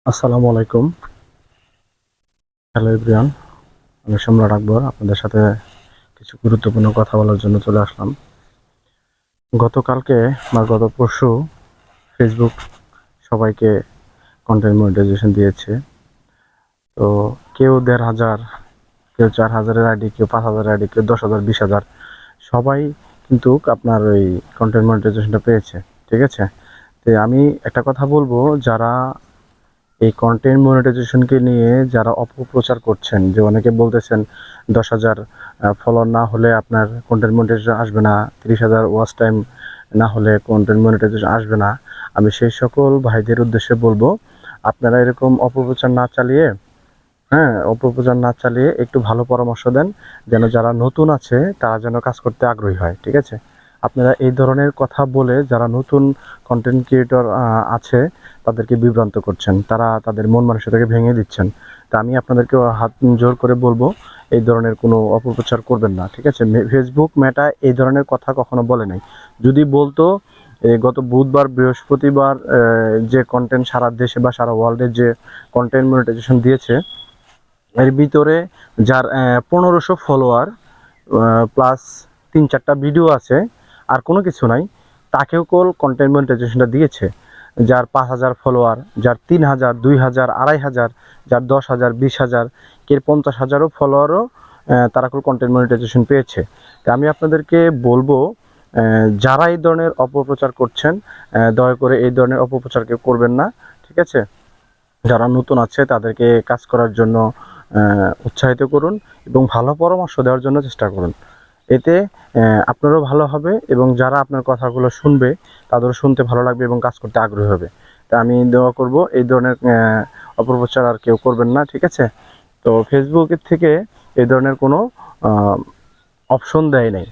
আসসালামু আলাইকুম। Hello everyone, আমি সম্রাট আকবর আপনাদের সাথে কিছু গুরুত্বপূর্ণ কথা বলার জন্য চলে আসলাম। গতকালকে বা গত পরশু ফেসবুক সবাইকে কন্টেন্ট মনিটাইজেশন দিয়েছে। তো কেউ ১,৫০০, কেউ ৪,০০০-এর আইডি, কেউ ৫,০০০ আইডি, কেউ ১০,০০০, ২০,০০০, সবাই কিন্তু আপনার ওই কন্টেন্ট মনিটাইজেশনটা পেয়েছে। ঠিক আছে? তো আমি একটা কথা বলবো, যারা এই কন্টেন্ট মনিটাইজেশনকে নিয়ে যারা অপপ্রচার করছেন, যে অনেকে বলতেছেন ১০,০০০ ফলোয়ার না হলে আপনার কন্টেন্ট মনিটাইজেশন আসবে না, ৩০,০০০ ওয়াচ টাইম না হলে কন্টেন্ট মনিটাইজেশন আসবে না। আমি সেই সকল ভাইদের উদ্দেশ্যে বলবো, আপনারা এরকম অপপ্রচার না চালিয়ে, অপপ্রচার না চালিয়ে একটু ভালো পরামর্শ দেন, যেন যারা নতুন আছে তারা যেন কাজ করতে আগ্রহী হয়। ঠিক আছে? আপনারা এই ধরনের কথা বলে যারা নতুন কন্টেন্ট ক্রিয়েটর আছে তাদেরকে বিভ্রান্ত করছেন, তারা তাদের মন মানসিকতাকে ভেঙে দিচ্ছেন। তা আমি আপনাদেরকে হাত জোর করে বলবো, এই ধরনের কোনো অপপ্রচার করবেন না। ঠিক আছে? ফেসবুক মেটা এই ধরনের কথা কখনো বলে নাই। যদি বলতো, এই গত বুধবার বৃহস্পতিবার যে কন্টেন্ট সারা দেশে বা সারা ওয়ার্ল্ডে যে কন্টেন্ট মনিটাইজেশন দিয়েছে, এর ভিতরে যার ১৫০০ ফলোয়ার প্লাস ৩-৪টা ভিডিও আছে, আর কোনো কিছু নাই, তাকেও কন্টেন্ট মনিটাইজেশনটা দিয়েছে। যার ৫,০০০ ফলোয়ার, যার ৩,০০০, ২,০০০, ২,৫০০, যার ১০,০০০, ২০,০০০, কের ৫০,০০০ও ফলোয়ারও তারা কন্টেন্ট মনিটাইজেশন পেয়েছে। তো আমি আপনাদেরকে বলবো, যারা এই ধরনের অপপ্রচার করছেন, দয়া করে এই ধরনের অপপ্রচার কেউ করবেন না। ঠিক আছে? যারা নতুন আছে তাদেরকে কাজ করার জন্য উৎসাহিত করুন এবং ভালো পরামর্শ দেওয়ার জন্য চেষ্টা করুন। এতে আপনারও ভালো হবে এবং যারা আপনার কথাগুলো শুনবে তাদেরও শুনতে ভালো লাগবে এবং কাজ করতে আগ্রহী হবে। তা আমি দোয়া করব এই ধরনের অপপ্রচার আর কেউ করবেন না। ঠিক আছে? তো ফেসবুকের থেকে এই ধরনের কোনো অপশন দেয় নাই।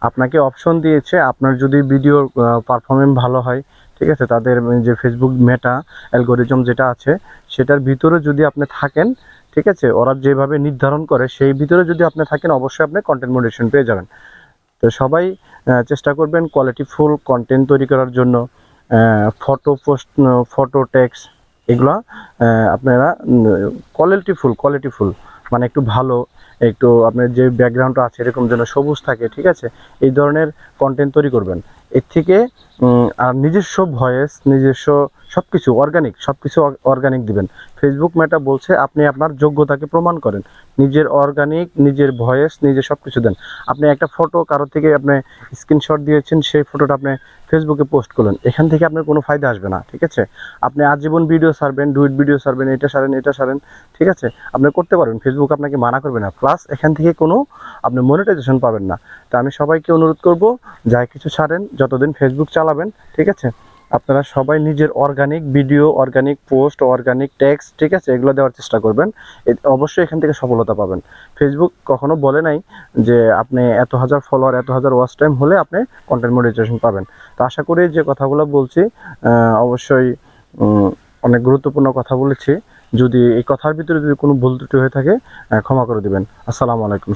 আপনাকে অপশন দিয়েছে, আপনার যদি ভিডিওর পারফরমেন্স ভালো হয়, ঠিক আছে, তাদের যে ফেসবুক মেটা অ্যালগরিদম যেটা আছে সেটার ভিতরে যদি আপনি থাকেন, ঠিক আছে, ওরা যেভাবে নির্ধারণ করে সেই ভিতরে যদি আপনি থাকেন, অবশ্যই আপনি কন্টেন্ট মনিটাইজেশন পেয়ে যাবেন। তো সবাই চেষ্টা করবেন কোয়ালিটিফুল কন্টেন্ট তৈরি করার জন্য। ফটো পোস্ট, ফটো টেক্সট, এগুলা আপনারা কোয়ালিটিফুল মানে একটু ভালো, একটু আপনার যে ব্যাকগ্রাউন্ডটা আছে এরকম যেন সবুজ থাকে। ঠিক আছে? এই ধরনের কন্টেন্ট তৈরি করবেন। এর থেকে আর নিজস্ব ভয়েস, নিজস্ব সবকিছু অর্গানিক, সবকিছু অর্গানিক দিবেন। ফেসবুক মেটা বলছে আপনি আপনার যোগ্যতাকে প্রমাণ করেন, নিজের অর্গানিক, নিজের ভয়েস, নিজের সবকিছু দেন। আপনি একটা ফটো কারো থেকে আপনি স্ক্রিনশট দিয়েছেন, সেই ফটোটা আপনি ফেসবুকে পোস্ট করলেন, এখান থেকে আপনার কোনো ফায়দা আসবে না। ঠিক আছে? আপনি আজীবন ভিডিও ছাড়বেন, ডুইট ভিডিও ছাড়বেন, এটা সারেন, ঠিক আছে, আপনি করতে পারবেন, ফেসবুক আপনাকে মানা করবে না, প্লাস এখান থেকে কোনো আপনি মনিটাইজেশন পাবেন না। তো আমি সবাইকে অনুরোধ করব, যাই কিছু ছাড়েন, যতদিন ফেসবুক চালাবেন, ঠিক আছে, আপনারা সবাই নিজের organic video, organic post, organic text, ঠিক আছে, এগুলো দেওয়ার চেষ্টা করবেন। অবশ্যই এখান থেকে সফলতা পাবেন। ফেসবুক কখনো বলে নাই যে আপনি এত হাজার ফলোয়ার, এত হাজার ওয়াচ টাইম হলে আপনি কন্টেন্ট মনিটাইজেশন পাবেন। তো আশা করি যে কথাগুলো বলছি অবশ্যই অনেক গুরুত্বপূর্ণ কথা বলেছি। যদি এই কথার ভিতরে যদি কোনো ভুল ত্রুটি হয়ে থাকে, ক্ষমা করে দিবেন। আসসালামু আলাইকুম।